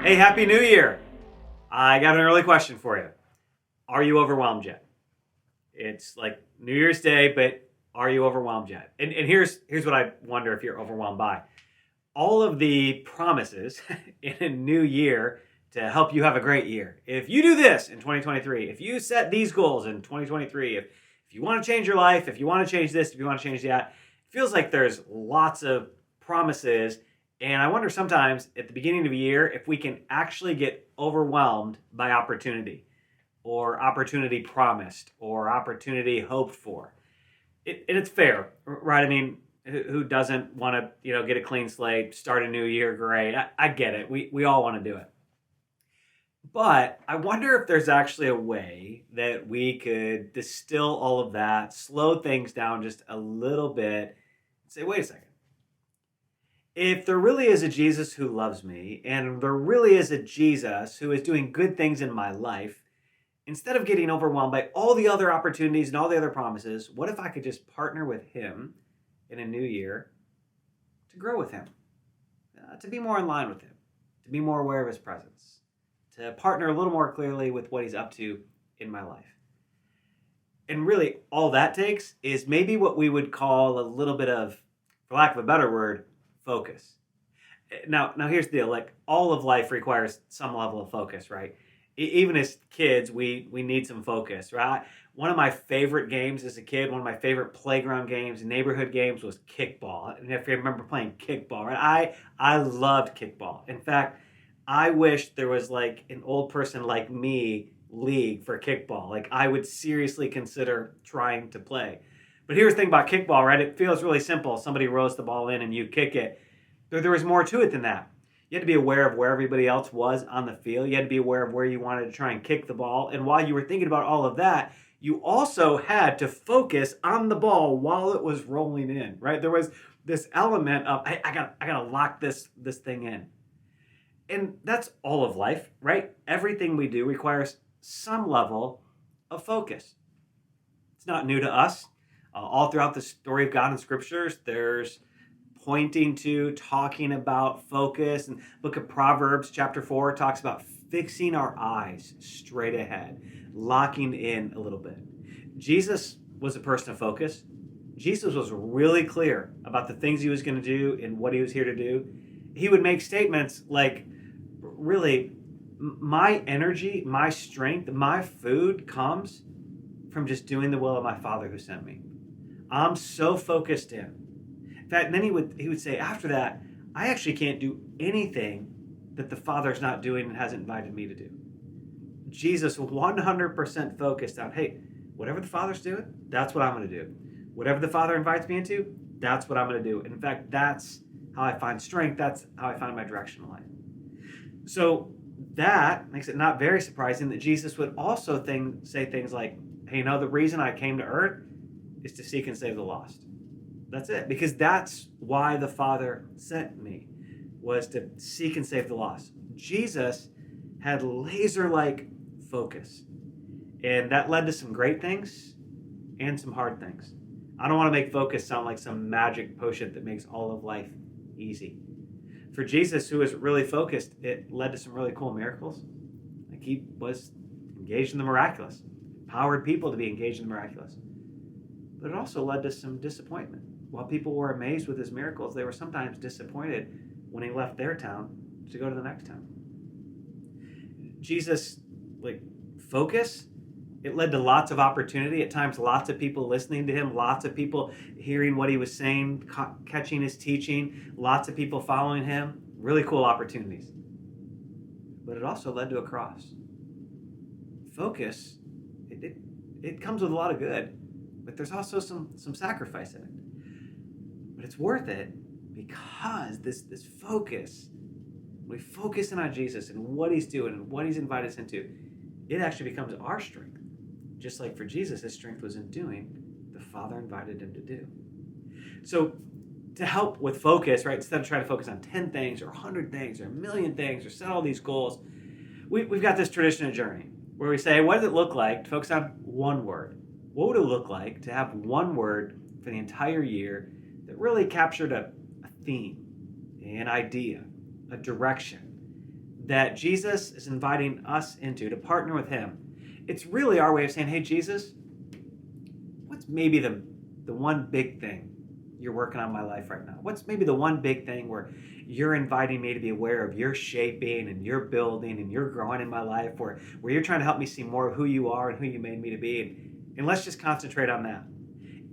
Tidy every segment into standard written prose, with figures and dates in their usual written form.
Hey, Happy New Year! I got an early question for you. Are you overwhelmed yet? It's like New Year's Day, but are you overwhelmed yet? And here's what I wonder if you're overwhelmed by. All of the promises in a new year to help you have a great year. If you do this in 2023, if you set these goals in 2023, if you want to change your life, if you want to change this, if you want to change that, it feels like there's lots of promises. And I wonder sometimes at the beginning of a year if we can actually get overwhelmed by opportunity or opportunity promised or opportunity hoped for. And it's fair, right? I mean, who doesn't want to, get a clean slate, start a new year? Great. I get it. We all want to do it. But I wonder if there's actually a way that we could distill all of that, slow things down just a little bit, and say, wait a second. If there really is a Jesus who loves me, and there really is a Jesus who is doing good things in my life, instead of getting overwhelmed by all the other opportunities and all the other promises, what if I could just partner with him in a new year to grow with him, to be more in line with him, to be more aware of his presence, to partner a little more clearly with what he's up to in my life? And really, all that takes is maybe what we would call a little bit of, for lack of a better word, focus. Now here's the deal. Like, all of life requires some level of focus, right? Even as kids, we need some focus, right? One of my favorite games as a kid, one of my favorite playground games, neighborhood games, was kickball. And if you remember playing kickball, right? I loved kickball. In fact, I wish there was like an old person like me league for kickball. Like, I would seriously consider trying to play. But here's the thing about kickball, right? It feels really simple. Somebody rolls the ball in and you kick it. There was more to it than that. You had to be aware of where everybody else was on the field. You had to be aware of where you wanted to try and kick the ball. And while you were thinking about all of that, you also had to focus on the ball while it was rolling in, right? There was this element of, I gotta lock this thing in. And that's all of life, right? Everything we do requires some level of focus. It's not new to us. All throughout the story of God in scriptures, there's pointing to, talking about focus. And book of Proverbs chapter 4 talks about fixing our eyes straight ahead, locking in a little bit. Jesus was a person of focus. Jesus was really clear about the things he was going to do and what he was here to do. He would make statements like, really, my energy, my strength, my food comes from just doing the will of my Father who sent me. I'm so focused in. In fact, and then he would say after that, I actually can't do anything that the Father's not doing and hasn't invited me to do. Jesus 100% focused on, hey, whatever the Father's doing, that's what I'm going to do. Whatever the Father invites me into, that's what I'm going to do. And in fact, that's how I find strength. That's how I find my direction in life. So that makes it not very surprising that Jesus would also say things like, hey, the reason I came to earth is to seek and save the lost. That's it. Because that's why the Father sent me, was to seek and save the lost. Jesus had laser-like focus. And that led to some great things and some hard things. I don't want to make focus sound like some magic potion that makes all of life easy. For Jesus, who was really focused, it led to some really cool miracles. Like, he was engaged in the miraculous, empowered people to be engaged in the miraculous. But it also led to some disappointment. While people were amazed with his miracles, they were sometimes disappointed when he left their town to go to the next town. Jesus, focus, it led to lots of opportunity. At times, lots of people listening to him, lots of people hearing what he was saying, catching his teaching, lots of people following him. Really cool opportunities. But it also led to a cross. Focus, it comes with a lot of good, but there's also some sacrifice in it. But it's worth it because this focus, when we focus in on Jesus and what he's doing and what he's invited us into, it actually becomes our strength. Just like for Jesus, his strength was in doing the Father invited him to do. So to help with focus, right, instead of trying to focus on 10 things or 100 things or a million things or set all these goals, we've got this tradition of Journey where we say, what does it look like to focus on one word? What would it look like to have one word for the entire year that really captured a theme, an idea, a direction that Jesus is inviting us into to partner with him. It's really our way of saying, hey, Jesus, what's maybe the one big thing you're working on in my life right now? What's maybe the one big thing where you're inviting me to be aware of your shaping and your building and your growing in my life, where you're trying to help me see more of who you are and who you made me to be? And let's just concentrate on that.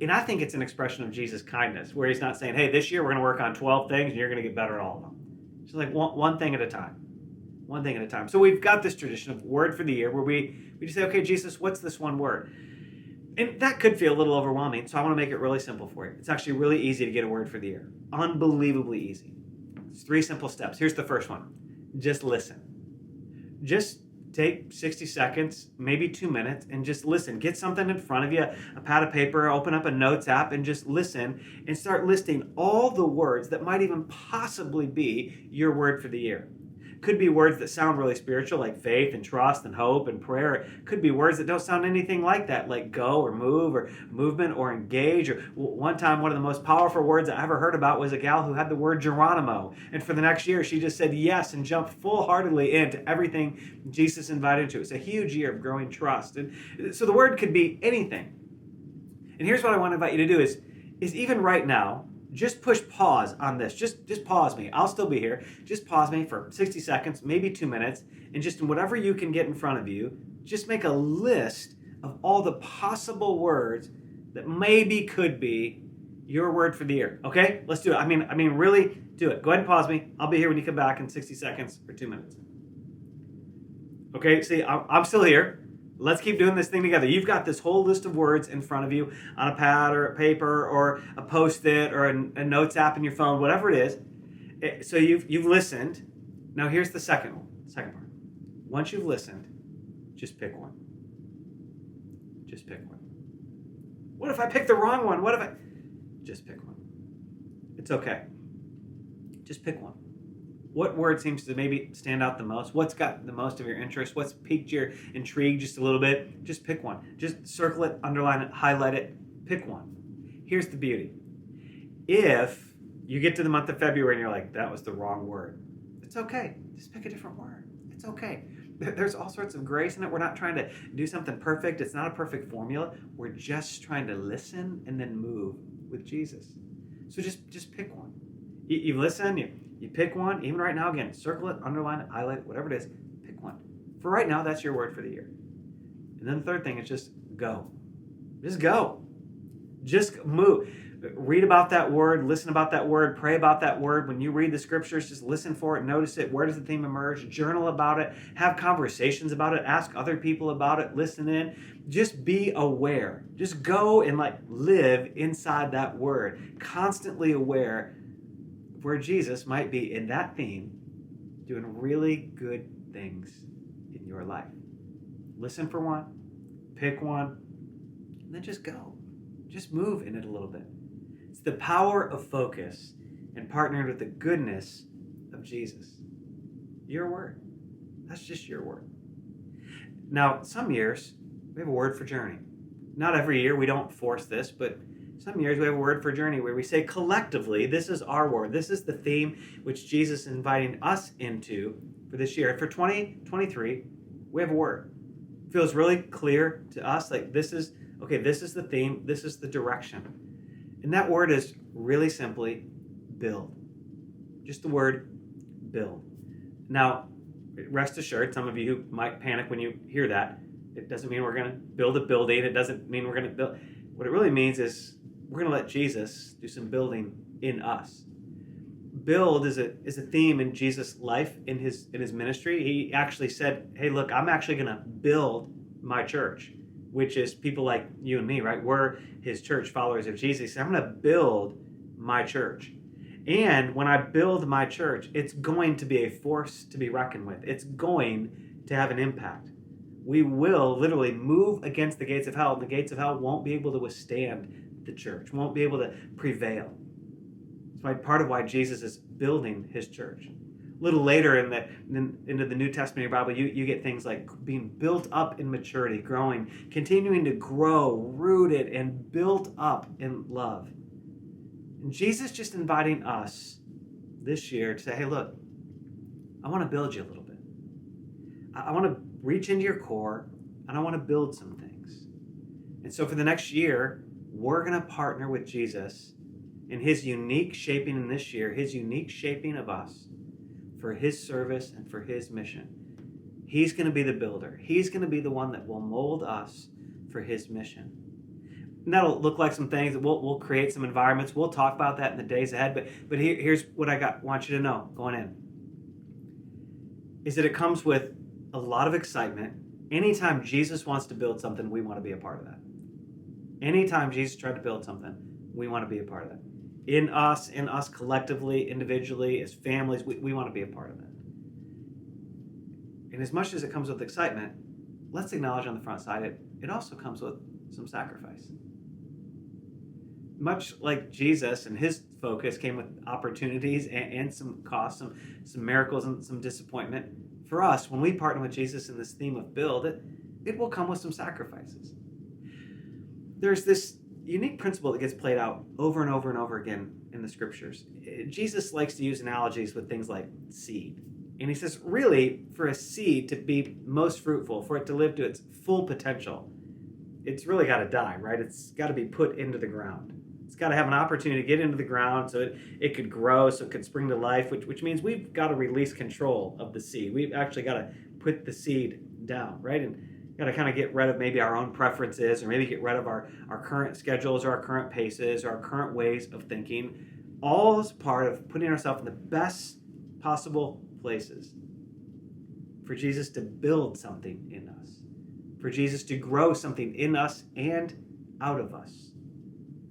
And I think it's an expression of Jesus' kindness, where he's not saying, hey, this year we're going to work on 12 things and you're going to get better at all of them. It's like one thing at a time. One thing at a time. So we've got this tradition of word for the year where we just say, okay, Jesus, what's this one word? And that could feel a little overwhelming, so I want to make it really simple for you. It's actually really easy to get a word for the year. Unbelievably easy. It's 3 simple steps. Here's the first one. Just listen. Just take 60 seconds, maybe 2 minutes, and just listen. Get something in front of you, a pad of paper, open up a notes app, and just listen and start listing all the words that might even possibly be your word for the year. Could be words that sound really spiritual, like faith and trust and hope and prayer. It could be words that don't sound anything like that, like go or move or movement or engage. Or one time, one of the most powerful words I ever heard about was a gal who had the word Geronimo. And for the next year, she just said yes and jumped full-heartedly into everything Jesus invited her to. It's a huge year of growing trust. And so the word could be anything. And here's what I want to invite you to do is even right now, just push pause on this. Just pause me. I'll still be here. Just pause me for 60 seconds, maybe 2 minutes, and just in whatever you can get in front of you, just make a list of all the possible words that maybe could be your word for the year. Okay? Let's do it. I mean, really do it. Go ahead and pause me. I'll be here when you come back in 60 seconds or 2 minutes. Okay, see, I'm still here. Let's keep doing this thing together. You've got this whole list of words in front of you on a pad or a paper or a Post-it or a notes app in your phone, whatever it is. So you've listened. Now here's the second part. Once you've listened, just pick one. Just pick one. What if I pick the wrong one? Just pick one. It's okay. Just pick one. What word seems to maybe stand out the most? What's got the most of your interest? What's piqued your intrigue just a little bit? Just pick one. Just circle it, underline it, highlight it. Pick one. Here's the beauty. If you get to the month of February and you're like, that was the wrong word, it's okay. Just pick a different word. It's okay. There's all sorts of grace in it. We're not trying to do something perfect. It's not a perfect formula. We're just trying to listen and then move with Jesus. So just pick one. You listen, you pick one. Even right now, again, circle it, underline it, highlight it, whatever it is, pick one. For right now, that's your word for the year. And then the third thing is just go. Just go. Just move. Read about that word, listen about that word, pray about that word. When you read the scriptures, just listen for it, notice it. Where does the theme emerge? Journal about it, have conversations about it, ask other people about it, listen in. Just be aware. Just go and live inside that word, constantly aware of where Jesus might be in that theme, doing really good things in your life. Listen for one, pick one, and then just go. Just move in it a little bit. It's the power of focus and partnering with the goodness of Jesus. Your word. That's just your word. Now, some years, we have a word for journey. Not every year, we don't force this, but some years we have a word for journey where we say collectively, this is our word. This is the theme which Jesus is inviting us into for this year. For 2023, we have a word. It feels really clear to us, this is the theme, this is the direction. And that word is really simply build. Just the word build. Now, rest assured, some of you who might panic when you hear that, it doesn't mean we're going to build a building. It doesn't mean we're going to build. What it really means is we're going to let Jesus do some building in us. Build is a theme in Jesus' life, in his ministry. He actually said, hey, look, I'm actually going to build my church, which is people like you and me, right? We're his church, followers of Jesus. I'm going to build my church. And when I build my church, it's going to be a force to be reckoned with. It's going to have an impact. We will literally move against the gates of hell, and the gates of hell won't be able to withstand the church, won't be able to prevail. It's part of why Jesus is building his church. A little later into the New Testament of your Bible, you get things like being built up in maturity, growing, continuing to grow, rooted and built up in love. And Jesus just inviting us this year to say, hey, look, I want to build you a little bit. I want to reach into your core and I want to build some things. And so for the next year, we're going to partner with Jesus in his unique shaping in this year, his unique shaping of us for his service and for his mission. He's going to be the builder. He's going to be the one that will mold us for his mission. And that'll look like some things. We'll create some environments. We'll talk about that in the days ahead. But here's what want you to know going in. Is that it comes with a lot of excitement. Anytime Jesus wants to build something, we want to be a part of that. Anytime Jesus tried to build something, we want to be a part of that. In us collectively, individually, as families, we want to be a part of that. And as much as it comes with excitement, let's acknowledge on the front side, it also comes with some sacrifice. Much like Jesus and his focus came with opportunities and some costs, some miracles and some disappointment. For us, when we partner with Jesus in this theme of build, it will come with some sacrifices. There's this unique principle that gets played out over and over and over again in the scriptures. Jesus likes to use analogies with things like seed. And he says, really, for a seed to be most fruitful, for it to live to its full potential, it's really got to die, right? It's got to be put into the ground. It's got to have an opportunity to get into the ground so it could grow, so it could spring to life, which means we've got to release control of the seed. We've actually got to put the seed down, right? And got to kind of get rid of maybe our own preferences, or maybe get rid of our current schedules or our current paces or our current ways of thinking, all as part of putting ourselves in the best possible places for Jesus to build something in us, for Jesus to grow something in us and out of us.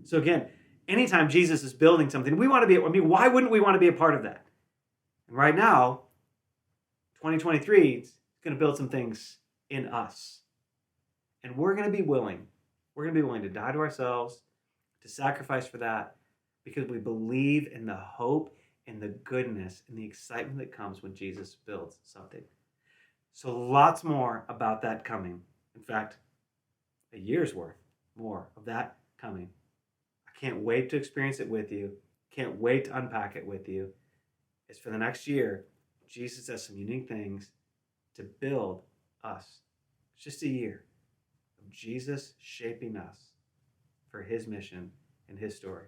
So again, anytime Jesus is building something, we want to be, why wouldn't we want to be a part of that? And right now, 2023 is going to build some things in us. And we're going to be willing to die to ourselves, to sacrifice for that, because we believe in the hope and the goodness and the excitement that comes when Jesus builds something. So lots more about that coming. In fact, a year's worth more of that coming. I can't wait to experience it with you. Can't wait to unpack it with you. It's for the next year. Jesus has some unique things to build us. It's just a year of Jesus shaping us for his mission and his story.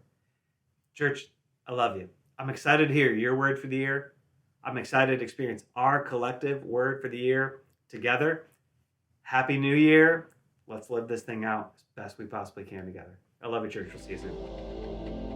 Church, I love you. I'm excited to hear your word for the year. I'm excited to experience our collective word for the year together. Happy New Year. Let's live this thing out as best we possibly can together. I love you, church. We'll see you soon.